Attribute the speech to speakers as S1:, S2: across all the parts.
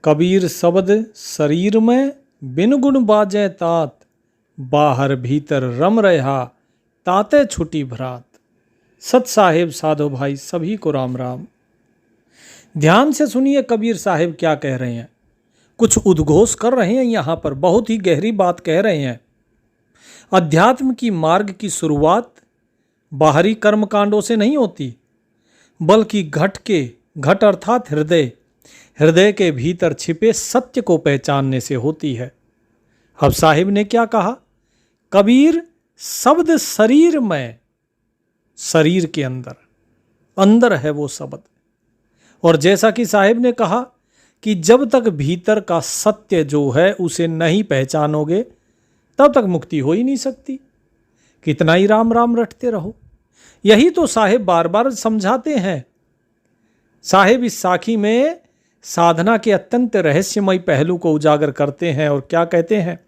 S1: कबीर शब्द शरीर में बिन गुण बाजें तात, बाहर भीतर रम रहा ताते छुटी भ्रात। सत साहेब साधो भाई सभी को राम राम। ध्यान से सुनिए कबीर साहेब क्या कह रहे हैं। कुछ उद्घोष कर रहे हैं यहाँ पर, बहुत ही गहरी बात कह रहे हैं। अध्यात्म की मार्ग की शुरुआत बाहरी कर्मकांडों से नहीं होती, बल्कि घट अर्थात हृदय के भीतर छिपे सत्य को पहचानने से होती है। अब साहिब ने क्या कहा? कबीर शब्द शरीर में, शरीर के अंदर है वो शब्द। और जैसा कि साहिब ने कहा कि जब तक भीतर का सत्य जो है उसे नहीं पहचानोगे तब तक मुक्ति हो ही नहीं सकती। कितना ही राम राम रटते रहो। यही तो साहिब बार बार समझाते हैं। साहिब इस साखी में साधना के अत्यंत रहस्यमय पहलू को उजागर करते हैं और क्या कहते हैं?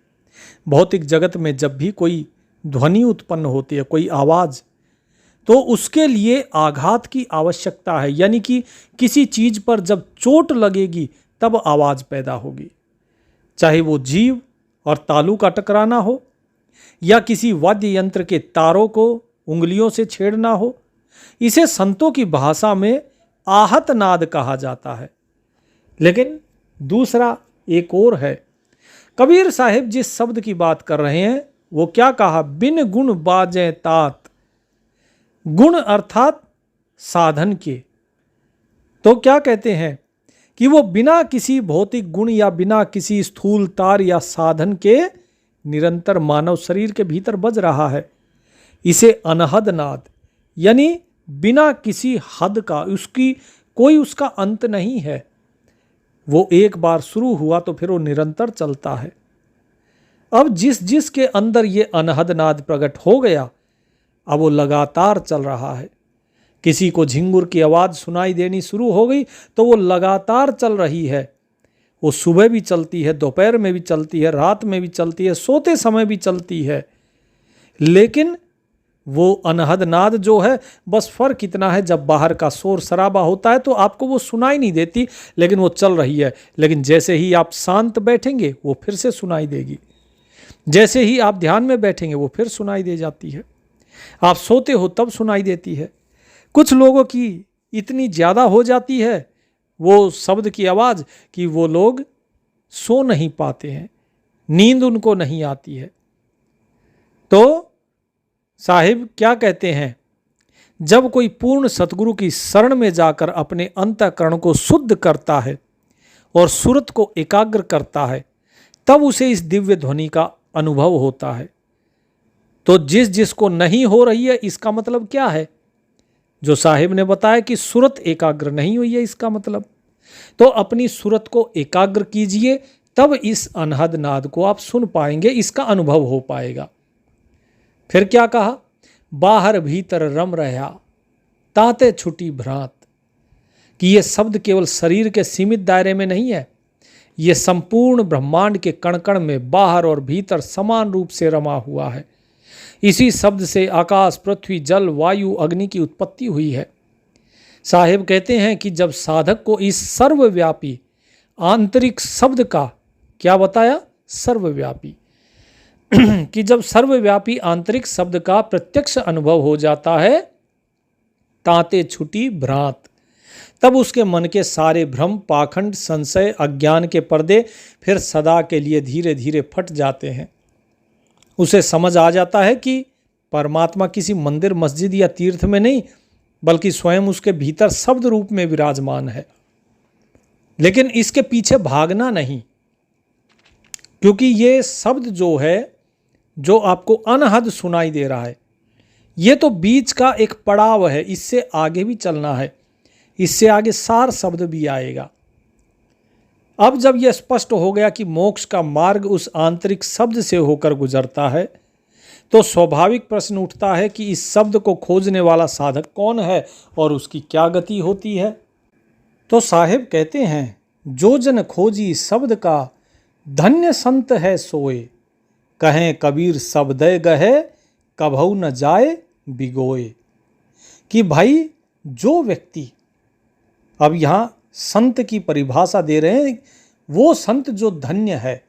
S1: भौतिक जगत में जब भी कोई ध्वनि उत्पन्न होती है, कोई आवाज, तो उसके लिए आघात की आवश्यकता है। यानी कि किसी चीज पर जब चोट लगेगी तब आवाज पैदा होगी, चाहे वो जीव और तालू का टकराना हो या किसी वाद्य यंत्र के तारों को उंगलियों से छेड़ना हो। इसे संतों की भाषा में आहत नाद कहा जाता है। लेकिन दूसरा एक और है। कबीर साहिब जिस शब्द की बात कर रहे हैं वो क्या कहा? बिन गुण बाजें तात। गुण अर्थात साधन के। तो क्या कहते हैं कि वो बिना किसी भौतिक गुण या बिना किसी स्थूल तार या साधन के निरंतर मानव शरीर के भीतर बज रहा है। इसे अनहद नाद, यानी बिना किसी हद का, उसका अंत नहीं है। वो एक बार शुरू हुआ तो फिर वो निरंतर चलता है। अब जिस के अंदर ये अनहद नाद प्रकट हो गया, अब वो लगातार चल रहा है। किसी को झिंगुर की आवाज़ सुनाई देनी शुरू हो गई तो वो लगातार चल रही है। वो सुबह भी चलती है, दोपहर में भी चलती है, रात में भी चलती है, सोते समय भी चलती है। लेकिन वो अनहद नाद जो है, बस फर्क इतना है, जब बाहर का शोर शराबा होता है तो आपको वो सुनाई नहीं देती, लेकिन वो चल रही है। लेकिन जैसे ही आप शांत बैठेंगे वो फिर से सुनाई देगी। जैसे ही आप ध्यान में बैठेंगे वो फिर सुनाई दे जाती है। आप सोते हो तब सुनाई देती है। कुछ लोगों की इतनी ज़्यादा हो जाती है वो शब्द की आवाज़ कि वो लोग सो नहीं पाते हैं, नींद उनको नहीं आती है। तो साहिब क्या कहते हैं? जब कोई पूर्ण सतगुरु की शरण में जाकर अपने अंतःकरण को शुद्ध करता है और सुरत को एकाग्र करता है, तब उसे इस दिव्य ध्वनि का अनुभव होता है। तो जिसको नहीं हो रही है, इसका मतलब क्या है? जो साहिब ने बताया कि सुरत एकाग्र नहीं हुई है, इसका मतलब तो अपनी सुरत को एकाग्र कीजिए, तब इस अनहद नाद को आप सुन पाएंगे, इसका अनुभव हो पाएगा। फिर क्या कहा? बाहर भीतर रम रहा ताते छुटी भ्रात। कि ये शब्द केवल शरीर के सीमित दायरे में नहीं है, ये संपूर्ण ब्रह्मांड के कण कण में बाहर और भीतर समान रूप से रमा हुआ है। इसी शब्द से आकाश, पृथ्वी, जल, वायु, अग्नि की उत्पत्ति हुई है। साहिब कहते हैं कि जब साधक को इस सर्वव्यापी आंतरिक शब्द का, क्या बताया? सर्वव्यापी कि जब सर्वव्यापी आंतरिक शब्द का प्रत्यक्ष अनुभव हो जाता है, ताते छुटी भ्रांत, तब उसके मन के सारे भ्रम, पाखंड, संशय, अज्ञान के पर्दे फिर सदा के लिए धीरे धीरे फट जाते हैं। उसे समझ आ जाता है कि परमात्मा किसी मंदिर, मस्जिद या तीर्थ में नहीं, बल्कि स्वयं उसके भीतर शब्द रूप में विराजमान है। लेकिन इसके पीछे भागना नहीं, क्योंकि ये शब्द जो है, जो आपको अनहद सुनाई दे रहा है, ये तो बीच का एक पड़ाव है। इससे आगे भी चलना है, इससे आगे सार शब्द भी आएगा। अब जब यह स्पष्ट हो गया कि मोक्ष का मार्ग उस आंतरिक शब्द से होकर गुजरता है, तो स्वाभाविक प्रश्न उठता है कि इस शब्द को खोजने वाला साधक कौन है और उसकी क्या गति होती है। तो साहिब कहते हैं, जो जन खोजी शब्द का, धन्य संत है सोए। कहें कबीर शब्दय गहे, कभऊ न जाए बिगोए। कि भाई जो व्यक्ति, अब यहाँ संत की परिभाषा दे रहे हैं, वो संत जो धन्य है।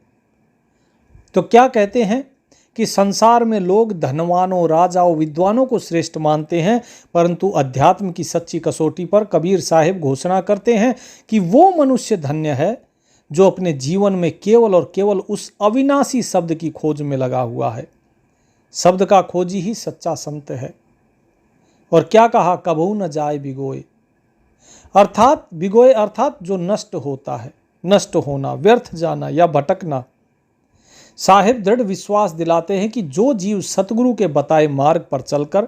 S1: तो क्या कहते हैं कि संसार में लोग धनवानों, राजाओं, विद्वानों को श्रेष्ठ मानते हैं, परंतु अध्यात्म की सच्ची कसौटी पर कबीर साहिब घोषणा करते हैं कि वो मनुष्य धन्य है जो अपने जीवन में केवल और केवल उस अविनाशी शब्द की खोज में लगा हुआ है। शब्द का खोजी ही सच्चा संत है। और क्या कहा, कबहू न जाए बिगोए, अर्थात बिगोए अर्थात जो नष्ट होता है, नष्ट होना, व्यर्थ जाना या भटकना। साहिब दृढ़ विश्वास दिलाते हैं कि जो जीव सतगुरु के बताए मार्ग पर चलकर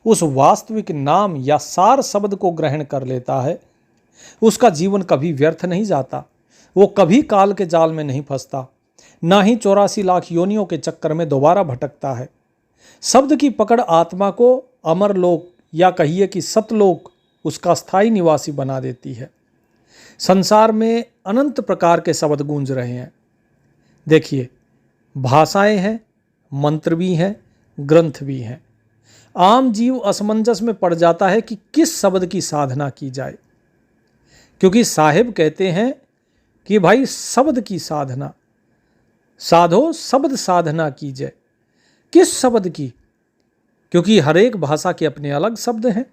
S1: उस वास्तविक नाम या सार शब्द को ग्रहण कर लेता है, उसका जीवन कभी व्यर्थ नहीं जाता। वो कभी काल के जाल में नहीं फंसता, ना ही 84 लाख योनियों के चक्कर में दोबारा भटकता है। शब्द की पकड़ आत्मा को अमरलोक या कहिए कि सतलोक उसका स्थायी निवासी बना देती है। संसार में अनंत प्रकार के शब्द गूंज रहे हैं। देखिए, भाषाएं हैं, मंत्र भी हैं, ग्रंथ भी हैं। आम जीव असमंजस में पड़ जाता है कि किस शब्द की साधना की जाए, क्योंकि साहिब कहते हैं कि भाई शब्द की साधना, साधो शब्द साधना कीजिए। किस शब्द की? क्योंकि हर एक भाषा के अपने अलग शब्द हैं,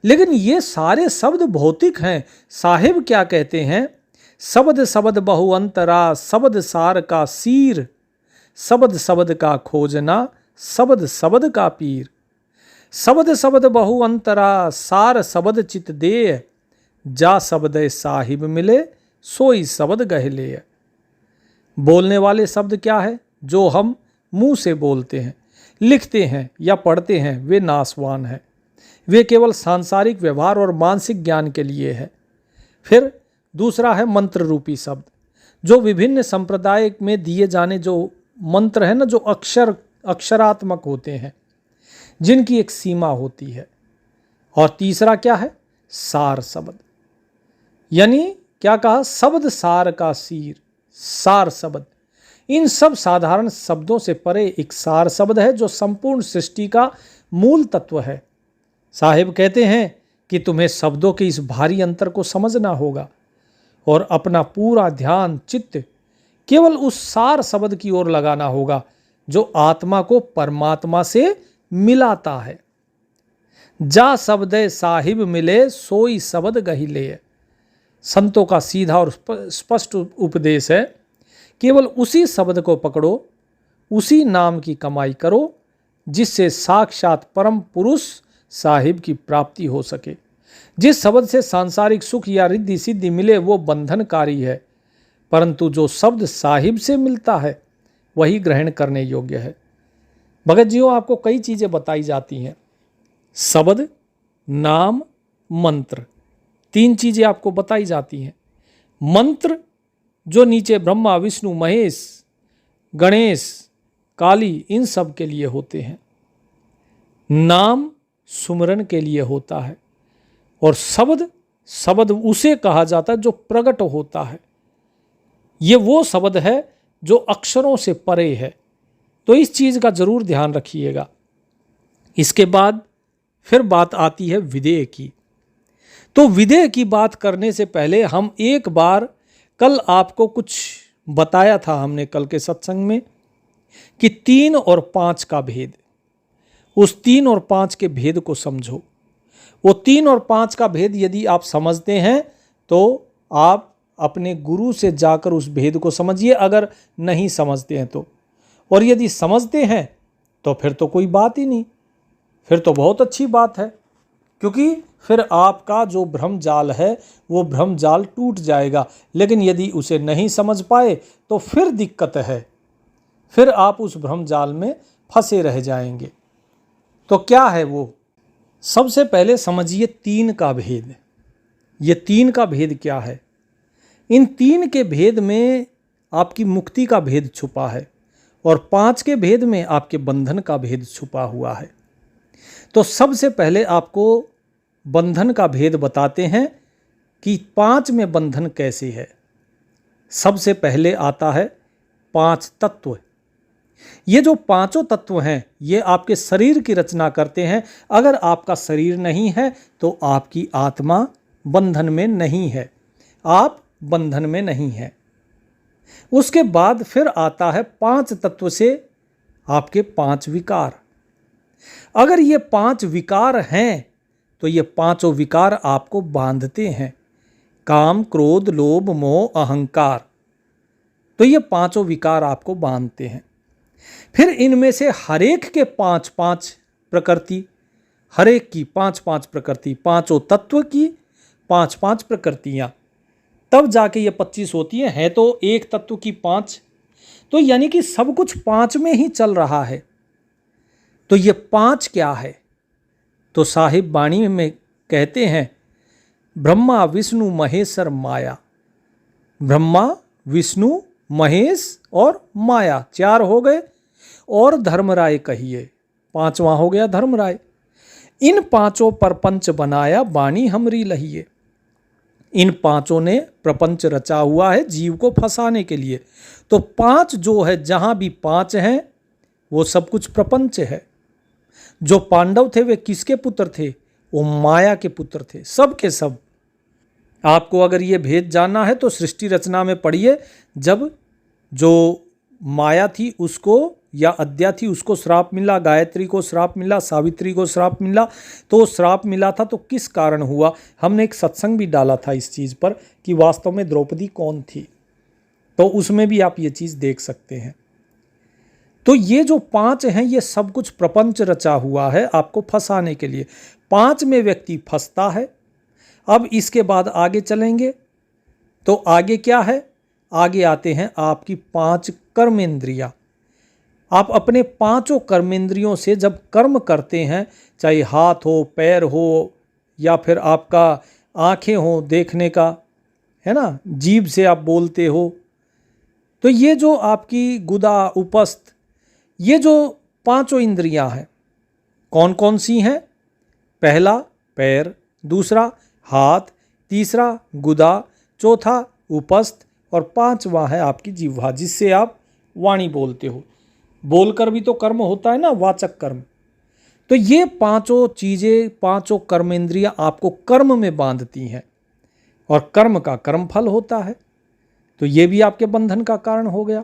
S1: लेकिन ये सारे शब्द भौतिक हैं। साहिब क्या कहते हैं, शब्द शब्द बहु अंतरा, शब्द सार का सीर, शब्द शब्द का खोजना, शब्द शब्द का पीर। शब्द शब्द बहु अंतरा, सार शब्द चित दे, जा शब्द साहिब मिले, सोई शब्द गहले। बोलने वाले शब्द क्या है? जो हम मुंह से बोलते हैं, लिखते हैं या पढ़ते हैं, वे नाशवान हैं। वे केवल सांसारिक व्यवहार और मानसिक ज्ञान के लिए है। फिर दूसरा है मंत्र रूपी शब्द, जो विभिन्न संप्रदाय में दिए जाने जो मंत्र है ना, जो अक्षरात्मक होते हैं, जिनकी एक सीमा होती है। और तीसरा क्या है? सार शब्द, यानी क्या कहा, शब्द सार का सीर, सार शब्द। इन सब साधारण शब्दों से परे एक सार शब्द है जो संपूर्ण सृष्टि का मूल तत्व है। साहिब कहते हैं कि तुम्हें शब्दों के इस भारी अंतर को समझना होगा और अपना पूरा ध्यान, चित्त केवल उस सार शब्द की ओर लगाना होगा जो आत्मा को परमात्मा से मिलाता है। जा शब्द साहिब मिले, सोई शब्द गहिले। संतों का सीधा और स्पष्ट उपदेश है, केवल उसी शब्द को पकड़ो, उसी नाम की कमाई करो जिससे साक्षात परम पुरुष साहिब की प्राप्ति हो सके। जिस शब्द से सांसारिक सुख या रिद्धि सिद्धि मिले वो बंधनकारी है, परंतु जो शब्द साहिब से मिलता है वही ग्रहण करने योग्य है। भगत जियों, आपको कई चीज़ें बताई जाती हैं, शब्द, नाम, मंत्र, 3 चीज़ें आपको बताई जाती हैं। मंत्र जो नीचे ब्रह्मा, विष्णु, महेश, गणेश, काली, इन सब के लिए होते हैं। नाम सुमरन के लिए होता है। और शब्द उसे कहा जाता है जो प्रकट होता है। ये वो शब्द है जो अक्षरों से परे है। तो इस चीज़ का जरूर ध्यान रखिएगा। इसके बाद फिर बात आती है विदेह की। तो विदेह की बात करने से पहले हम एक बार, कल आपको कुछ बताया था हमने कल के सत्संग में कि 3 और 5 का भेद, उस 3 और 5 के भेद को समझो। वो 3 और 5 का भेद यदि आप समझते हैं तो आप अपने गुरु से जाकर उस भेद को समझिए, अगर नहीं समझते हैं तो। और यदि समझते हैं तो फिर तो कोई बात ही नहीं, फिर तो बहुत अच्छी बात है, क्योंकि फिर आपका जो भ्रम जाल है वो भ्रम जाल टूट जाएगा। लेकिन यदि उसे नहीं समझ पाए तो फिर दिक्कत है, फिर आप उस भ्रम जाल में फंसे रह जाएंगे। तो क्या है वो? सबसे पहले समझिए 3 का भेद। ये 3 का भेद क्या है? इन 3 के भेद में आपकी मुक्ति का भेद छुपा है और 5 के भेद में आपके बंधन का भेद छुपा हुआ है। तो सबसे पहले आपको बंधन का भेद बताते हैं कि 5 में बंधन कैसे है। सबसे पहले आता है 5 तत्व। ये जो 5 तत्व हैं ये आपके शरीर की रचना करते हैं। अगर आपका शरीर नहीं है तो आपकी आत्मा बंधन में नहीं है, आप बंधन में नहीं है। उसके बाद फिर आता है 5 तत्व से आपके 5 विकार। अगर ये 5 विकार हैं तो ये पांचों विकार आपको बांधते हैं, काम, क्रोध, लोभ, मोह, अहंकार। तो ये पांचों विकार आपको बांधते हैं। फिर इनमें से हरेक के 5-5 प्रकृति, हरेक की 5-5 प्रकृति, पांचों तत्व की 5-5 प्रकृतियां, तब जाके ये 25 होती हैं। है तो एक तत्व की 5, तो यानी कि सब कुछ 5 में ही चल रहा है। तो ये 5 क्या है? तो साहिब वाणी में कहते हैं ब्रह्मा, विष्णु, महेश्वर, माया। ब्रह्मा, विष्णु, महेश और माया 4 हो गए, और धर्मराय कहिए 5वां हो गया धर्मराय। इन पांचों प्रपंच बनाया वाणी हमरी लहिए। इन पांचों ने प्रपंच रचा हुआ है जीव को फंसाने के लिए। तो 5 जो है, जहां भी 5 हैं वो सब कुछ प्रपंच है। जो पांडव थे वे किसके पुत्र थे? वो माया के पुत्र थे, सब के सब। आपको अगर ये भेद जानना है तो सृष्टि रचना में पढ़िए। जब जो माया थी उसको, या अद्या थी, उसको श्राप मिला, गायत्री को श्राप मिला, सावित्री को श्राप मिला। तो श्राप मिला था तो किस कारण हुआ? हमने एक सत्संग भी डाला था इस चीज़ पर कि वास्तव में द्रौपदी कौन थी, तो उसमें भी आप ये चीज़ देख सकते हैं। तो ये जो 5 हैं ये सब कुछ प्रपंच रचा हुआ है आपको फंसाने के लिए। 5 में व्यक्ति फंसता है। अब इसके बाद आगे चलेंगे तो आगे क्या है? आगे आते हैं आपकी 5 कर्मेंद्रियां। आप अपने 5 कर्मेंद्रियों से जब कर्म करते हैं, चाहे हाथ हो, पैर हो, या फिर आपका आंखें हो देखने का, है ना, जीभ से आप बोलते हो, तो ये जो आपकी गुदा, उपस्थ, ये जो 5 इंद्रियां हैं कौन कौन सी हैं? पहला पैर, दूसरा हाथ, तीसरा गुदा, चौथा उपस्थ, और 5वां है आपकी जिह्वा, जिससे आप वाणी बोलते हो। बोलकर भी तो कर्म होता है ना, वाचक कर्म। तो ये 5 चीज़ें, 5 कर्मेंद्रियां आपको कर्म में बांधती हैं, और कर्म का कर्मफल होता है। तो ये भी आपके बंधन का कारण हो गया।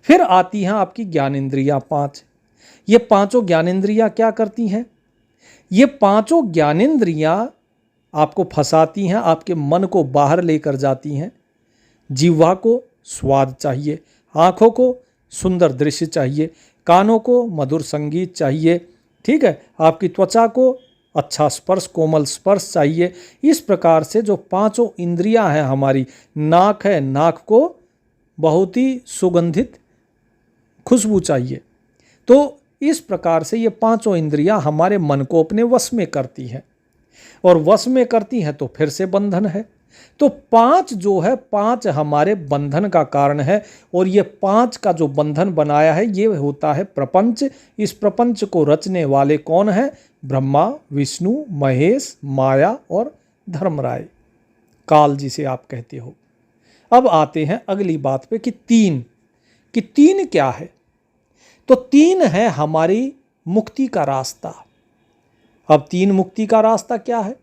S1: फिर आती हैं आपकी ज्ञानेंद्रियां 5। ये 5 ज्ञानेंद्रियां क्या करती हैं? ये 5 ज्ञानेंद्रियां आपको फंसाती हैं, आपके मन को बाहर लेकर जाती हैं। जिह्वा को स्वाद चाहिए, आँखों को सुंदर दृश्य चाहिए, कानों को मधुर संगीत चाहिए, ठीक है, आपकी त्वचा को अच्छा स्पर्श, कोमल स्पर्श चाहिए। इस प्रकार से जो 5 इंद्रियां हैं हमारी, नाक है, नाक को बहुत ही सुगंधित खुशबू चाहिए। तो इस प्रकार से ये 5 इंद्रियां हमारे मन को अपने वश में करती हैं, और वश में करती हैं तो फिर से बंधन है। तो 5 जो है, 5 हमारे बंधन का कारण है, और ये 5 का जो बंधन बनाया है ये होता है प्रपंच। इस प्रपंच को रचने वाले कौन है? ब्रह्मा, विष्णु, महेश, माया और धर्मराय, काल जिसे आप कहते हो। अब आते हैं अगली बात पे कि 3 क्या है? तो 3 है हमारी मुक्ति का रास्ता। अब 3 मुक्ति का रास्ता क्या है?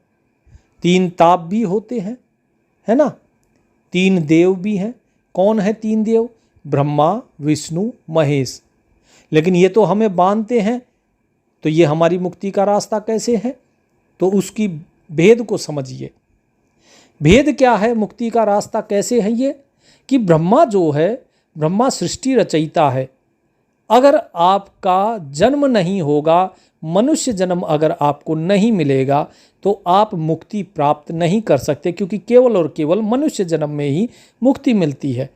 S1: 3 ताप भी होते हैं, है ना, 3 देव भी हैं। कौन है 3 देव? ब्रह्मा, विष्णु, महेश। लेकिन ये तो हमें बांधते हैं, तो ये हमारी मुक्ति का रास्ता कैसे है? तो उसकी भेद को समझिए। भेद क्या है? मुक्ति का रास्ता कैसे है ये? कि ब्रह्मा जो है, ब्रह्मा सृष्टि रचयिता है। अगर आपका जन्म नहीं होगा, मनुष्य जन्म अगर आपको नहीं मिलेगा, तो आप मुक्ति प्राप्त नहीं कर सकते, क्योंकि केवल और केवल मनुष्य जन्म में ही मुक्ति मिलती है।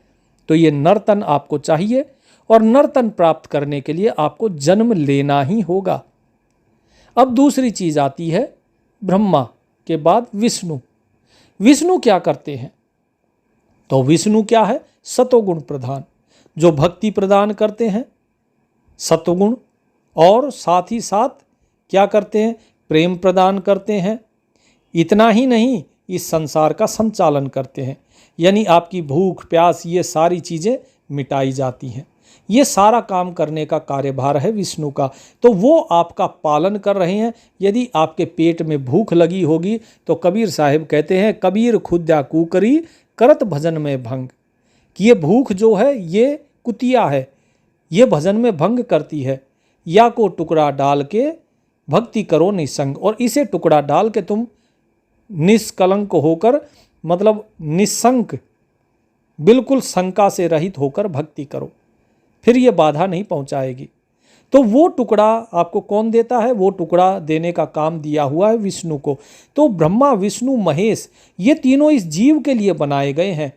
S1: तो ये नर्तन आपको चाहिए, और नर्तन प्राप्त करने के लिए आपको जन्म लेना ही होगा। अब दूसरी चीज़ आती है ब्रह्मा के बाद विष्णु। विष्णु क्या करते हैं? तो विष्णु क्या है? सतोगुण प्रधान, जो भक्ति प्रदान करते हैं, सतोगुण, और साथ ही साथ क्या करते हैं? प्रेम प्रदान करते हैं। इतना ही नहीं, इस संसार का संचालन करते हैं, यानी आपकी भूख प्यास ये सारी चीज़ें मिटाई जाती हैं। ये सारा काम करने का कार्यभार है विष्णु का। तो वो आपका पालन कर रहे हैं। यदि आपके पेट में भूख लगी होगी तो कबीर साहिब कहते हैं, कबीर खुद्या कुकरी करत भजन में भंग, कि ये भूख जो है ये कुतिया है, ये भजन में भंग करती है। या को टुकड़ा डाल के भक्ति करो निसंग, और इसे टुकड़ा डाल के तुम निष्कलंक होकर, मतलब निसंक, बिल्कुल शंका से रहित होकर भक्ति करो, फिर ये बाधा नहीं पहुंचाएगी। तो वो टुकड़ा आपको कौन देता है? वो टुकड़ा देने का काम दिया हुआ है विष्णु को। तो ब्रह्मा, विष्णु, महेश, ये तीनों इस जीव के लिए बनाए गए हैं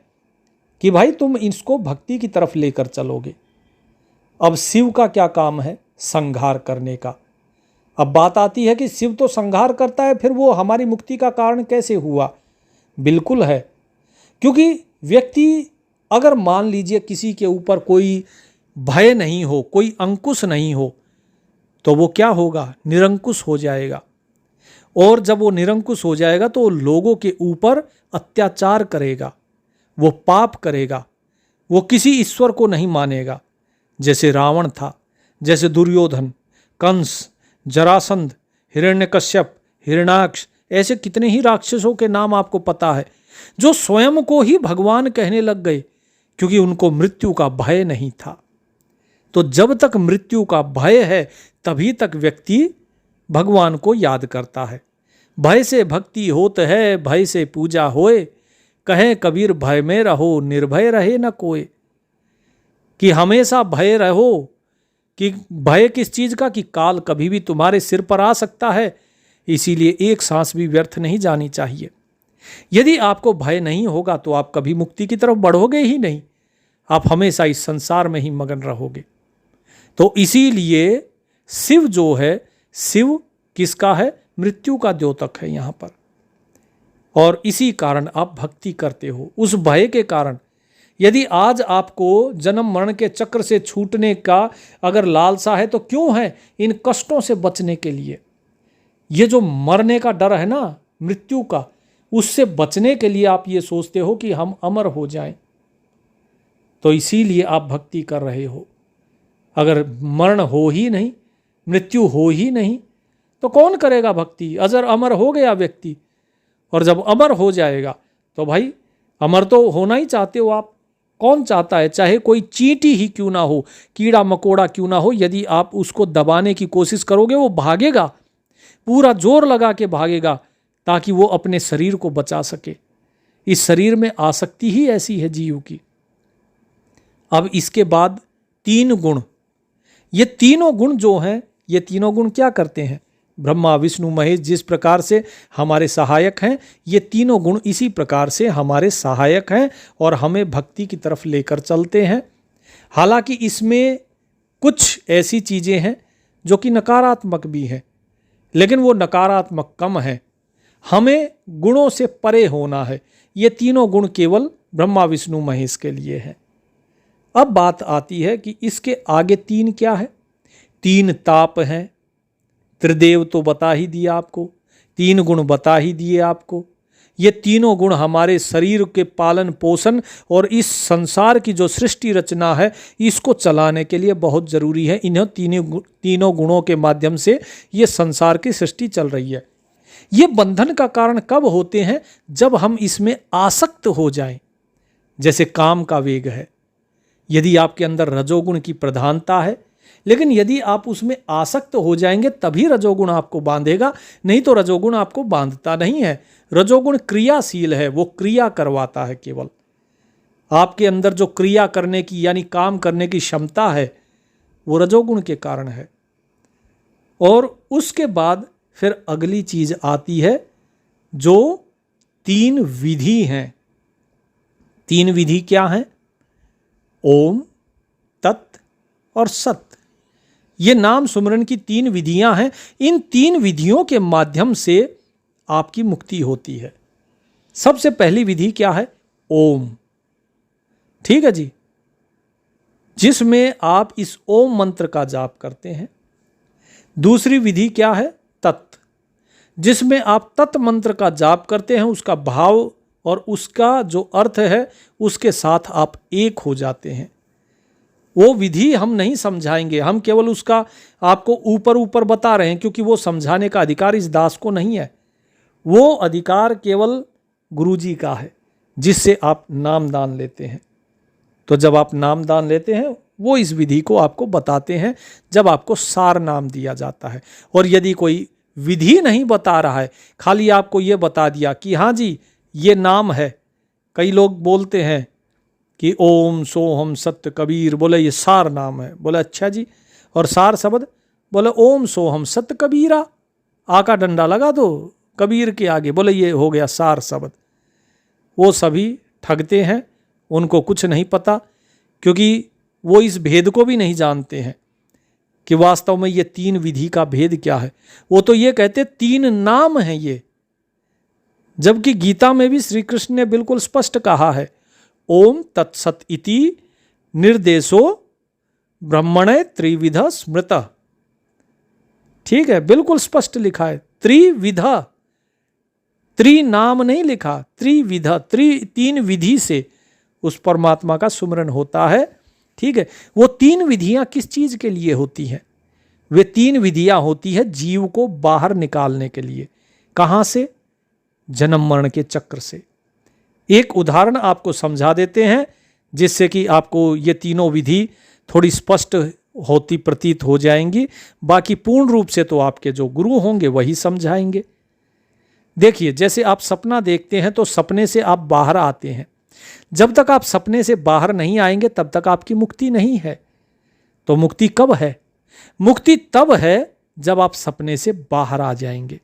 S1: कि भाई तुम इसको भक्ति की तरफ लेकर चलोगे। अब शिव का क्या काम है? संहार करने का। अब बात आती है कि शिव तो संहार करता है, फिर वो हमारी मुक्ति का कारण कैसे हुआ? बिल्कुल है, क्योंकि व्यक्ति अगर मान लीजिए किसी के ऊपर कोई भय नहीं हो, कोई अंकुश नहीं हो, तो वो क्या होगा? निरंकुश हो जाएगा। और जब वो निरंकुश हो जाएगा तो लोगों के ऊपर अत्याचार करेगा, वो पाप करेगा, वो किसी ईश्वर को नहीं मानेगा। जैसे रावण था, जैसे दुर्योधन, कंस, जरासंध, हिरण्यकश्यप, हिरण्याक्ष, ऐसे कितने ही राक्षसों के नाम आपको पता है, जो स्वयं को ही भगवान कहने लग गए क्योंकि उनको मृत्यु का भय नहीं था। तो जब तक मृत्यु का भय है तभी तक व्यक्ति भगवान को याद करता है। भय से भक्ति होत है, भय से पूजा होए, कहे कबीर भय में रहो, निर्भय रहे न कोई। कि हमेशा भय रहो, कि भय किस चीज का? कि काल कभी भी तुम्हारे सिर पर आ सकता है, इसीलिए एक सांस भी व्यर्थ नहीं जानी चाहिए। यदि आपको भय नहीं होगा तो आप कभी मुक्ति की तरफ बढ़ोगे ही नहीं, आप हमेशा इस संसार में ही मगन रहोगे। तो इसीलिए शिव जो है, शिव किसका है? मृत्यु का द्योतक है यहाँ पर। और इसी कारण आप भक्ति करते हो, उस भय के कारण। यदि आज आपको जन्म मरण के चक्र से छूटने का अगर लालसा है तो क्यों है? इन कष्टों से बचने के लिए। ये जो मरने का डर है ना, मृत्यु का, उससे बचने के लिए आप ये सोचते हो कि हम अमर हो जाएं, तो इसीलिए आप भक्ति कर रहे हो। अगर मरण हो ही नहीं, मृत्यु हो ही नहीं, तो कौन करेगा भक्ति? अजर अमर हो गया व्यक्ति, और जब अमर हो जाएगा तो भाई अमर तो होना ही चाहते हो आप। कौन चाहता है? चाहे कोई चींटी ही क्यों ना हो, कीड़ा मकोड़ा क्यों ना हो, यदि आप उसको दबाने की कोशिश करोगे वो भागेगा, पूरा जोर लगा के भागेगा ताकि वो अपने शरीर को बचा सके। इस शरीर में आसक्ति ही ऐसी है जीव की। अब इसके बाद 3 गुण, ये तीनों गुण जो हैं, ये तीनों गुण क्या करते हैं? ब्रह्मा, विष्णु, महेश जिस प्रकार से हमारे सहायक हैं, ये तीनों गुण इसी प्रकार से हमारे सहायक हैं और हमें भक्ति की तरफ लेकर चलते हैं। हालांकि इसमें कुछ ऐसी चीज़ें हैं जो कि नकारात्मक भी हैं, लेकिन वो नकारात्मक कम है। हमें गुणों से परे होना है। ये तीनों गुण केवल ब्रह्मा, विष्णु, महेश के लिए हैं। अब बात आती है कि इसके आगे 3 क्या है? 3 ताप हैं। त्रिदेव तो बता ही दिया आपको, 3 गुण बता ही दिए आपको। ये तीनों गुण हमारे शरीर के पालन पोषण और इस संसार की जो सृष्टि रचना है, इसको चलाने के लिए बहुत ज़रूरी है। इन्हें तीनों गुणों के माध्यम से ये संसार की सृष्टि चल रही है। ये बंधन का कारण कब होते हैं? जब हम इसमें आसक्त हो जाएं। जैसे काम का वेग है, यदि आपके अंदर रजोगुण की प्रधानता है, लेकिन यदि आप उसमें आसक्त हो जाएंगे तभी रजोगुण आपको बांधेगा, नहीं तो रजोगुण आपको बांधता नहीं है। रजोगुण क्रियाशील है, वो क्रिया करवाता है। केवल आपके अंदर जो क्रिया करने की यानी काम करने की क्षमता है वो रजोगुण के कारण है। और उसके बाद फिर अगली चीज आती है जो 3 विधि हैं। 3 विधि क्या हैं? ओम, तत् और सत। ये नाम सुमरन की 3 विधियां हैं। इन 3 विधियों के माध्यम से आपकी मुक्ति होती है। सबसे पहली विधि क्या है? ओम। ठीक है जी, जिसमें आप इस ओम मंत्र का जाप करते हैं। दूसरी विधि क्या है? तत्, जिसमें आप तत् मंत्र का जाप करते हैं। उसका भाव और उसका जो अर्थ है उसके साथ आप एक हो जाते हैं। वो विधि हम नहीं समझाएंगे, हम केवल उसका आपको ऊपर ऊपर बता रहे हैं, क्योंकि वो समझाने का अधिकार इस दास को नहीं है। वो अधिकार केवल गुरुजी का है, जिससे आप नाम दान लेते हैं। तो जब आप नामदान लेते हैं वो इस विधि को आपको बताते हैं जब आपको सार नाम दिया जाता है। और यदि कोई विधि नहीं बता रहा है, खाली आपको ये बता दिया कि हाँ जी ये नाम है, कई लोग बोलते हैं कि ओम सोहम सत्य कबीर, बोले ये सार नाम है। बोले अच्छा जी, और सार शब्द? बोले ओम सोहम सत्य कबीरा, आका डंडा लगा दो कबीर के आगे, बोले ये हो गया सार शब्द। वो सभी ठगते हैं, उनको कुछ नहीं पता, क्योंकि वो इस भेद को भी नहीं जानते हैं कि वास्तव में ये तीन विधि का भेद क्या है। वो तो ये कहते तीन नाम हैं ये, जबकि गीता में भी श्री कृष्ण ने बिल्कुल स्पष्ट कहा है, ओम तत्सत इति निर्देशो ब्रह्मणे त्रिविध स्मृत। ठीक है, बिल्कुल स्पष्ट लिखा है त्रिविध, त्रि नाम नहीं लिखा, त्रिविध, तीन विधि से उस परमात्मा का सुमरन होता है। ठीक है, वो तीन विधियां किस चीज के लिए होती हैं? वे तीन विधियां होती है जीव को बाहर निकालने के लिए। कहां से? जन्म मरण के चक्र से। एक उदाहरण आपको समझा देते हैं जिससे कि आपको ये तीनों विधि थोड़ी स्पष्ट होती प्रतीत हो जाएंगी। बाकी पूर्ण रूप से तो आपके जो गुरु होंगे वही समझाएंगे। देखिए, जैसे आप सपना देखते हैं तो सपने से आप बाहर आते हैं। जब तक आप सपने से बाहर नहीं आएंगे तब तक आपकी मुक्ति नहीं है। तो मुक्ति कब है? मुक्ति तब है जब आप सपने से बाहर आ जाएंगे।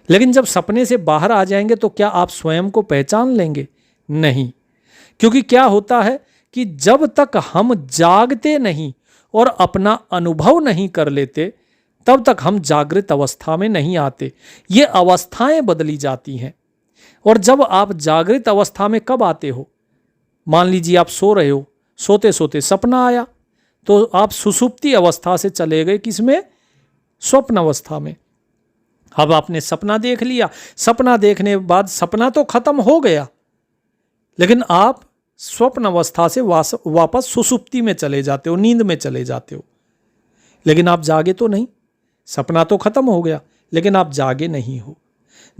S1: लेकिन जब सपने से बाहर आ जाएंगे तो क्या आप स्वयं को पहचान लेंगे? नहीं, क्योंकि क्या होता है कि जब तक हम जागते नहीं और अपना अनुभव नहीं कर लेते तब तक हम जागृत अवस्था में नहीं आते। ये अवस्थाएं बदली जाती हैं। और जब आप जागृत अवस्था में कब आते हो? मान लीजिए आप सो रहे हो, सोते सोते सपना आया तो आप सुषुप्ति अवस्था से चले गए किसमें? स्वप्न अवस्था में। अब आपने सपना देख लिया, सपना देखने के बाद सपना तो खत्म हो गया, लेकिन आप स्वप्न अवस्था से वापस सुषुप्ति में चले जाते हो, नींद में चले जाते हो। लेकिन आप जागे तो नहीं। सपना तो खत्म हो गया लेकिन आप जागे नहीं हो।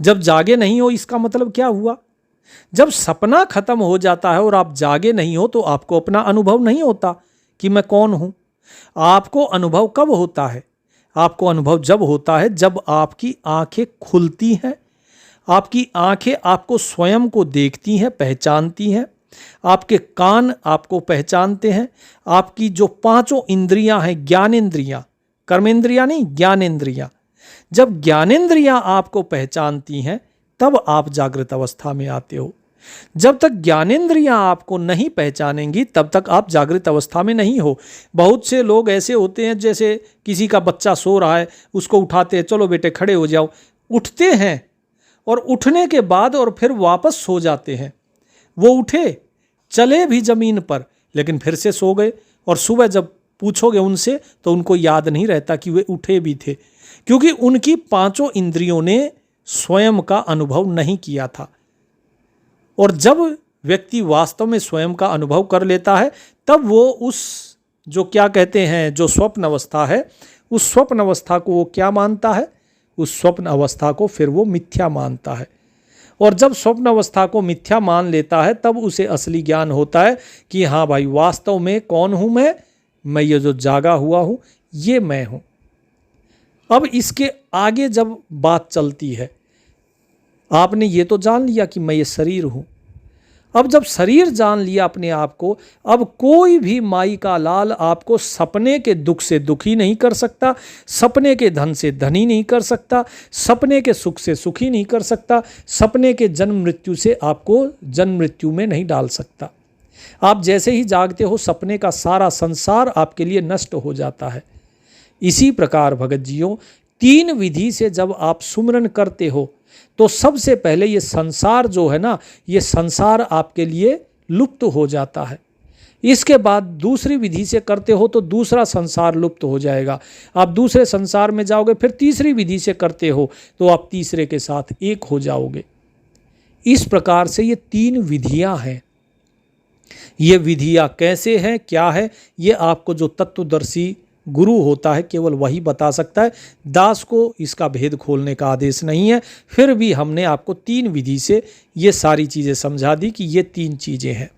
S1: जब जागे नहीं हो इसका मतलब क्या हुआ? जब सपना खत्म हो जाता है और आप जागे नहीं हो तो आपको अपना अनुभव नहीं होता कि मैं कौन हूं। आपको अनुभव कब होता है? आपको अनुभव जब होता है जब आपकी आंखें खुलती हैं। आपकी आंखें आपको स्वयं को देखती हैं, पहचानती हैं। आपके कान आपको पहचानते हैं। आपकी जो पांचों इंद्रियां हैं, ज्ञानेंद्रियां, कर्मेंद्रियां नहीं, ज्ञानेंद्रियां, जब ज्ञानेंद्रियां आपको पहचानती हैं तब आप जागृत अवस्था में आते हो। जब तक ज्ञानेंद्रियां आपको नहीं पहचानेंगी तब तक आप जागृत अवस्था में नहीं हो। बहुत से लोग ऐसे होते हैं, जैसे किसी का बच्चा सो रहा है, उसको उठाते हैं, चलो बेटे खड़े हो जाओ, उठते हैं और उठने के बाद और फिर वापस सो जाते हैं। वो उठे, चले भी जमीन पर, लेकिन फिर से सो गए। और सुबह जब पूछोगे उनसे तो उनको याद नहीं रहता कि वे उठे भी थे, क्योंकि उनकी पांचों इंद्रियों ने स्वयं का अनुभव नहीं किया था। और जब व्यक्ति वास्तव में स्वयं का अनुभव कर लेता है तब वो उस जो क्या कहते हैं जो स्वप्न अवस्था है, उस स्वप्न अवस्था को वो क्या मानता है? उस स्वप्न अवस्था को फिर वो मिथ्या मानता है। और जब स्वप्न अवस्था को मिथ्या मान लेता है तब उसे असली ज्ञान होता है कि हाँ भाई, वास्तव में कौन हूँ मैं ये जो जागा हुआ हूँ ये मैं हूँ। अब इसके आगे जब बात चलती है, आपने ये तो जान लिया कि मैं ये शरीर हूँ। अब जब शरीर जान लिया अपने आप को, अब कोई भी माई का लाल आपको सपने के दुख से दुखी नहीं कर सकता, सपने के धन से धनी नहीं कर सकता, सपने के सुख से सुखी नहीं कर सकता, सपने के जन्म मृत्यु से आपको जन्म मृत्यु में नहीं डाल सकता। आप जैसे ही जागते हो सपने का सारा संसार आपके लिए नष्ट हो जाता है। इसी प्रकार भगत जियों, तीन विधि से जब आप सुमरन करते हो तो सबसे पहले ये संसार जो है ना, ये संसार आपके लिए लुप्त हो जाता है। इसके बाद दूसरी विधि से करते हो तो दूसरा संसार लुप्त हो जाएगा। आप दूसरे संसार में जाओगे, फिर तीसरी विधि से करते हो तो आप तीसरे के साथ एक हो जाओगे। इस प्रकार से ये तीन विधियां हैं। ये विधियां कैसे हैं, क्या है, ये आपको जो तत्वदर्शी गुरु होता है केवल वही बता सकता है। दास को इसका भेद खोलने का आदेश नहीं है। फिर भी हमने आपको तीन विधि से ये सारी चीज़ें समझा दी कि ये तीन चीज़ें हैं।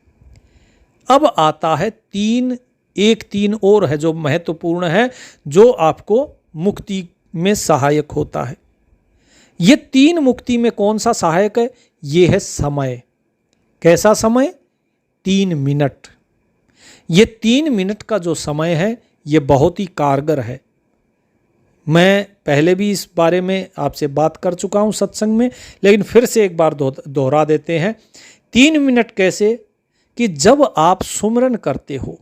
S1: अब आता है तीन और है जो महत्वपूर्ण है, जो आपको मुक्ति में सहायक होता है। ये तीन मुक्ति में कौन सा सहायक है? ये है समय। कैसा समय? 3 मिनट। ये 3 मिनट का जो समय है ये बहुत ही कारगर है। मैं पहले भी इस बारे में आपसे बात कर चुका हूं सत्संग में, लेकिन फिर से एक बार दोहरा देते हैं। 3 मिनट कैसे? कि जब आप सुमरन करते हो,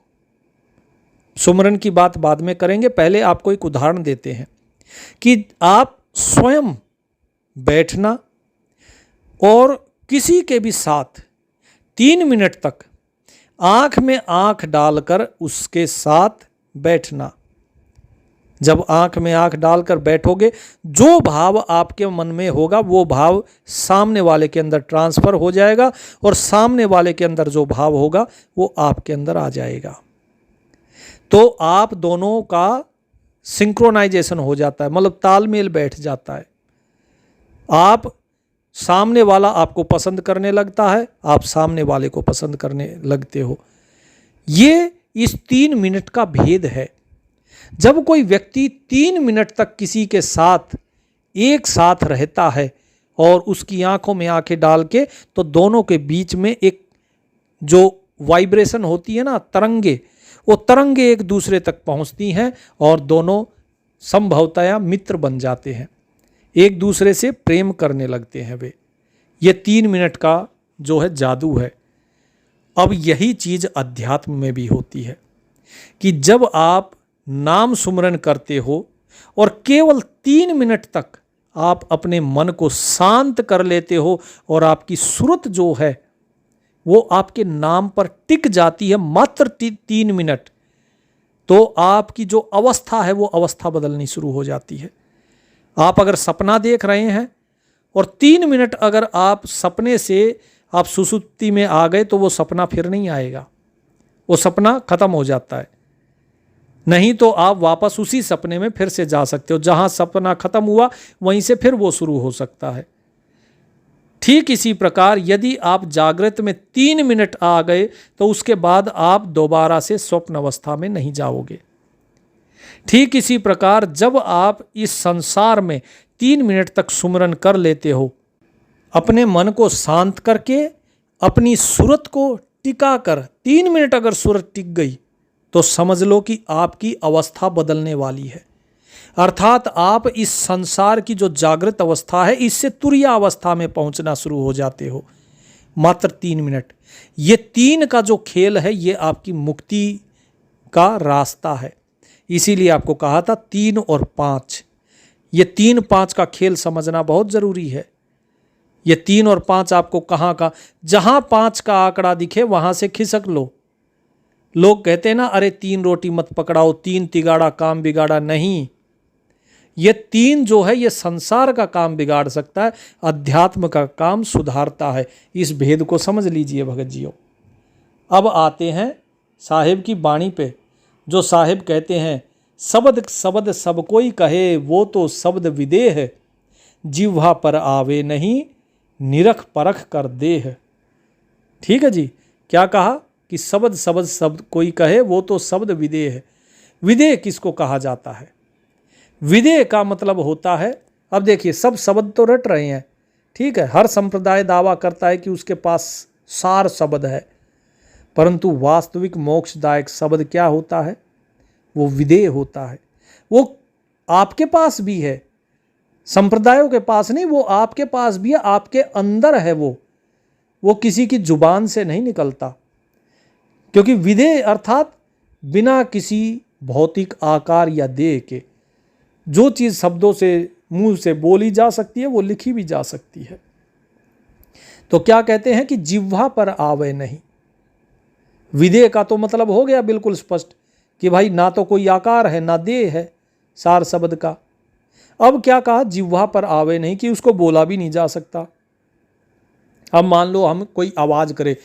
S1: सुमरन की बात बाद में करेंगे, पहले आपको एक उदाहरण देते हैं कि आप स्वयं बैठना और किसी के भी साथ 3 मिनट तक आंख में आंख डालकर उसके साथ बैठना। जब आंख में आंख डालकर बैठोगे, जो भाव आपके मन में होगा वो भाव सामने वाले के अंदर ट्रांसफर हो जाएगा, और सामने वाले के अंदर जो भाव होगा वो आपके अंदर आ जाएगा। तो आप दोनों का सिंक्रोनाइजेशन हो जाता है, मतलब तालमेल बैठ जाता है। आप सामने वाला आपको पसंद करने लगता है, आप सामने वाले को पसंद करने लगते हो। ये इस 3 मिनट का भेद है। जब कोई व्यक्ति 3 मिनट तक किसी के साथ एक साथ रहता है और उसकी आंखों में आंखें डाल के, तो दोनों के बीच में एक जो वाइब्रेशन होती है ना, तरंगे, वो तरंगे एक दूसरे तक पहुंचती हैं और दोनों संभवतया मित्र बन जाते हैं, एक दूसरे से प्रेम करने लगते हैं वे। ये 3 मिनट का जो है जादू है। अब यही चीज़ अध्यात्म में भी होती है कि जब आप नाम सुमरन करते हो और केवल 3 मिनट तक आप अपने मन को शांत कर लेते हो और आपकी सुरत जो है वो आपके नाम पर टिक जाती है मात्र 3 मिनट, तो आपकी जो अवस्था है वो अवस्था बदलनी शुरू हो जाती है। आप अगर सपना देख रहे हैं और 3 मिनट अगर आप सपने से आप सुसुप्ति में आ गए, तो वो सपना फिर नहीं आएगा, वो सपना खत्म हो जाता है। नहीं तो आप वापस उसी सपने में फिर से जा सकते हो, जहां सपना खत्म हुआ वहीं से फिर वो शुरू हो सकता है। ठीक इसी प्रकार यदि आप जागृत में 3 मिनट आ गए, तो उसके बाद आप दोबारा से स्वप्न अवस्था में नहीं जाओगे। ठीक इसी प्रकार जब आप इस संसार में 3 मिनट तक सुमरन कर लेते हो, अपने मन को शांत करके अपनी सूरत को टिका कर, 3 मिनट अगर सूरत टिक गई तो समझ लो कि आपकी अवस्था बदलने वाली है। अर्थात आप इस संसार की जो जागृत अवस्था है, इससे तुरीय अवस्था में पहुंचना शुरू हो जाते हो मात्र 3 मिनट। ये 3 का जो खेल है ये आपकी मुक्ति का रास्ता है। इसीलिए आपको कहा था 3 और 5, ये 3-5 का खेल समझना बहुत ज़रूरी है। ये 3 और 5 आपको कहाँ का, जहाँ 5 का आंकड़ा दिखे वहाँ से खिसक लो। लोग कहते हैं ना, अरे 3 रोटी मत पकड़ाओ, 3 तिगाड़ा काम बिगाड़ा। नहीं, ये 3 जो है ये संसार का काम बिगाड़ सकता है, अध्यात्म का काम सुधारता है। इस भेद को समझ लीजिए भगत जियो। अब आते हैं साहिब की वाणी पे, जो साहिब कहते हैं, शब्द शब्द सब कोई कहे, वो तो शब्द विदेह, जिह्वा पर आवे नहीं, निरख परख कर देह। ठीक है जी, क्या कहा कि शब्द शब्द शब्द कोई कहे, वो तो शब्द विदेह है। विदेह किसको कहा जाता है? विदेह का मतलब होता है, अब देखिए सब शब्द तो रट रहे हैं, ठीक है, हर संप्रदाय दावा करता है कि उसके पास सार शब्द है, परंतु वास्तविक मोक्षदायक शब्द क्या होता है? वो विदेह होता है। वो आपके पास भी है, संप्रदायों के पास नहीं, वो आपके पास भी है, आपके अंदर है। वो किसी की जुबान से नहीं निकलता, क्योंकि विदेह अर्थात बिना किसी भौतिक आकार या देह के जो चीज़ शब्दों से मुंह से बोली जा सकती है वो लिखी भी जा सकती है। तो क्या कहते हैं कि जिह्वा पर आवे नहीं। विदेह का तो मतलब हो गया बिल्कुल स्पष्ट कि भाई ना तो कोई आकार है ना देह है सार शब्द का। अब क्या कहा? जिह्वा पर आवे नहीं, कि उसको बोला भी नहीं जा सकता। अब मान लो हम कोई आवाज़ करे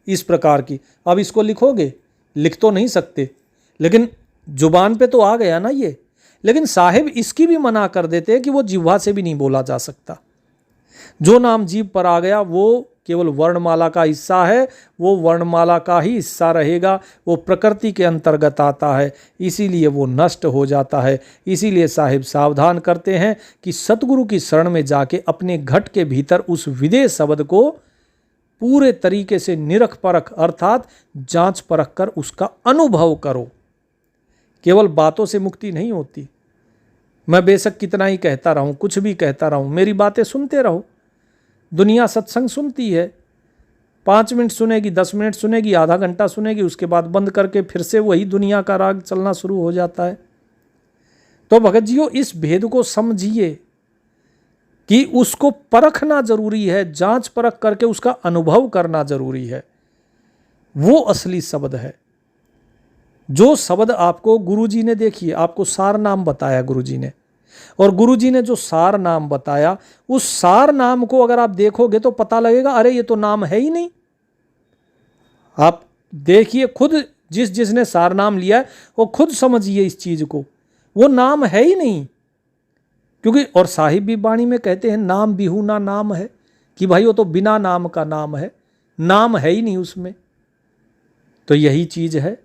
S1: इस प्रकार की, अब इसको लिखोगे? लिख तो नहीं सकते, लेकिन जुबान पे तो आ गया ना ये। लेकिन साहिब इसकी भी मना कर देते हैं कि वो जिह्वा से भी नहीं बोला जा सकता। जो नाम जीभ पर आ गया वो केवल वर्णमाला का हिस्सा है, वो वर्णमाला का ही हिस्सा रहेगा, वो प्रकृति के अंतर्गत आता है, इसीलिए वो नष्ट हो जाता है। इसीलिए साहिब सावधान करते हैं कि सतगुरु की शरण में जाके अपने घट के भीतर उस विदेह शब्द को पूरे तरीके से निरख परख अर्थात जांच परख कर उसका अनुभव करो। केवल बातों से मुक्ति नहीं होती। मैं बेशक कितना ही कहता रहूं, कुछ भी कहता रहूं, मेरी बातें सुनते रहो। दुनिया सत्संग सुनती है, 5 मिनट सुनेगी, 10 मिनट सुनेगी, आधा घंटा सुनेगी, उसके बाद बंद करके फिर से वही दुनिया का राग चलना शुरू हो जाता है। तो भगत जियों, इस भेद को समझिए कि उसको परखना जरूरी है, जांच परख करके उसका अनुभव करना जरूरी है। वो असली शब्द है। जो शब्द आपको गुरुजी ने, देखिए आपको सार नाम बताया गुरुजी ने, और गुरुजी ने जो सार नाम बताया, उस सार नाम को अगर आप देखोगे तो पता लगेगा अरे ये तो नाम है ही नहीं। आप देखिए खुद, जिसने सार नाम लिया है वो खुद समझिए इस चीज को, वो नाम है ही नहीं। क्योंकि और साहिब भी वाणी में कहते हैं नाम बिहुना नाम है, कि भाई वो तो बिना नाम का नाम है, नाम है ही नहीं उसमें। तो यही चीज है।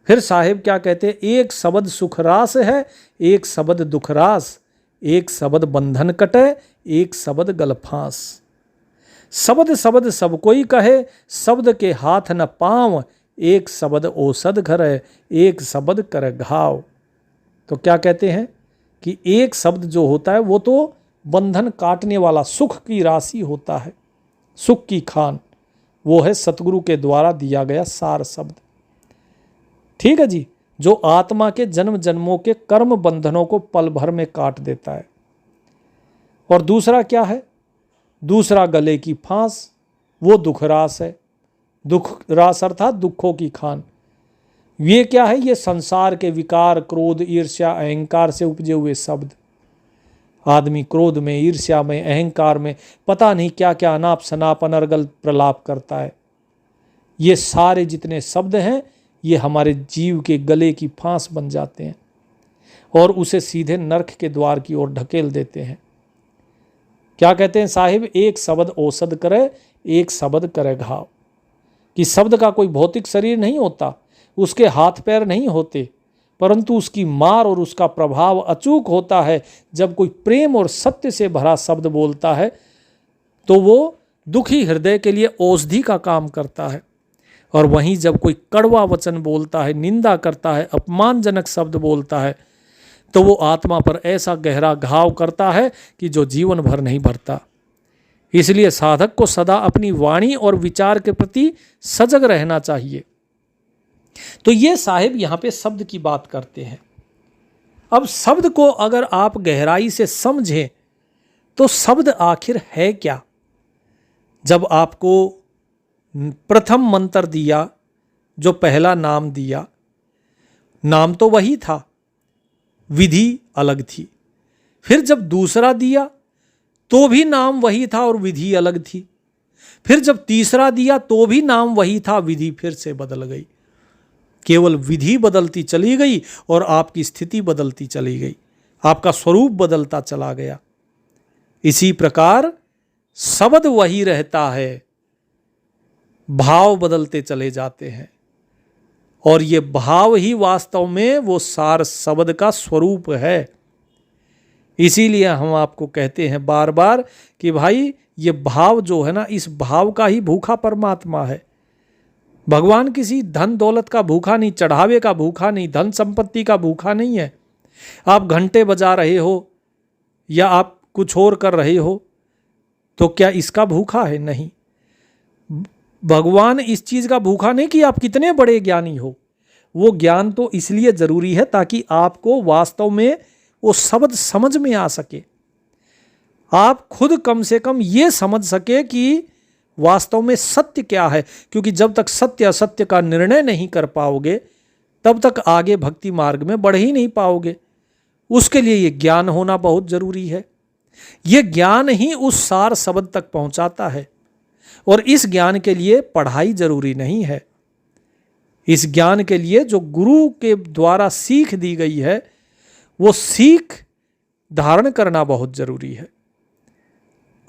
S1: फिर साहिब क्या कहते हैं, एक शब्द सुखरास है, एक शब्द दुखरास, एक शब्द बंधन कटे, एक शब्द गलफांस। शब्द शब्द सब कोई कहे, शब्द के हाथ न पाँव, एक शब्द औषध घरे, एक शब्द कर घाव। तो क्या कहते हैं कि एक शब्द जो होता है वो तो बंधन काटने वाला, सुख की राशि होता है, सुख की खान, वो है सतगुरु के द्वारा दिया गया सार शब्द। ठीक है जी, जो आत्मा के जन्म जन्मों के कर्म बंधनों को पल भर में काट देता है। और दूसरा क्या है, दूसरा गले की फांस, वो दुख रास है। दुख रास अर्थात दुखों की खान। ये क्या है, ये संसार के विकार, क्रोध, ईर्ष्या, अहंकार से उपजे हुए शब्द। आदमी क्रोध में, ईर्ष्या में, अहंकार में पता नहीं क्या क्या अनाप शनाप अनर्गल प्रलाप करता है। ये सारे जितने शब्द हैं ये हमारे जीव के गले की फांस बन जाते हैं और उसे सीधे नरक के द्वार की ओर ढकेल देते हैं। क्या कहते हैं साहिब, एक शब्द औषध करे, एक शब्द करे घाव। कि शब्द का कोई भौतिक शरीर नहीं होता, उसके हाथ पैर नहीं होते, परंतु उसकी मार और उसका प्रभाव अचूक होता है। जब कोई प्रेम और सत्य से भरा शब्द बोलता है तो वो दुखी हृदय के लिए औषधि का काम करता है, और वहीं जब कोई कड़वा वचन बोलता है, निंदा करता है, अपमानजनक शब्द बोलता है, तो वो आत्मा पर ऐसा गहरा घाव करता है कि जो जीवन भर नहीं भरता। इसलिए साधक को सदा अपनी वाणी और विचार के प्रति सजग रहना चाहिए। तो ये साहिब यहाँ पे शब्द की बात करते हैं। अब शब्द को अगर आप गहराई से समझें तो शब्द आखिर है क्या। जब आपको प्रथम मंत्र दिया, जो पहला नाम दिया, नाम तो वही था, विधि अलग थी। फिर जब दूसरा दिया तो भी नाम वही था और विधि अलग थी। फिर जब तीसरा दिया तो भी नाम वही था, विधि फिर से बदल गई। केवल विधि बदलती चली गई और आपकी स्थिति बदलती चली गई, आपका स्वरूप बदलता चला गया। इसी प्रकार शब्द वही रहता है, भाव बदलते चले जाते हैं, और ये भाव ही वास्तव में वो सार शब्द का स्वरूप है। इसीलिए हम आपको कहते हैं बार बार कि भाई ये भाव जो है ना, इस भाव का ही भूखा परमात्मा है। भगवान किसी धन दौलत का भूखा नहीं, चढ़ावे का भूखा नहीं, धन संपत्ति का भूखा नहीं है। आप घंटे बजा रहे हो या आप कुछ और कर रहे हो तो क्या इसका भूखा है? नहीं। भगवान इस चीज का भूखा नहीं कि आप कितने बड़े ज्ञानी हो। वो ज्ञान तो इसलिए जरूरी है ताकि आपको वास्तव में वो शब्द समझ में आ सके, आप खुद कम से कम ये समझ सके कि वास्तव में सत्य क्या है। क्योंकि जब तक सत्य असत्य का निर्णय नहीं कर पाओगे तब तक आगे भक्ति मार्ग में बढ़ ही नहीं पाओगे। उसके लिए ये ज्ञान होना बहुत जरूरी है। ये ज्ञान ही उस सार शब्द तक पहुंचाता है, और इस ज्ञान के लिए पढ़ाई जरूरी नहीं है। इस ज्ञान के लिए जो गुरु के द्वारा सीख दी गई है वो सीख धारण करना बहुत जरूरी है।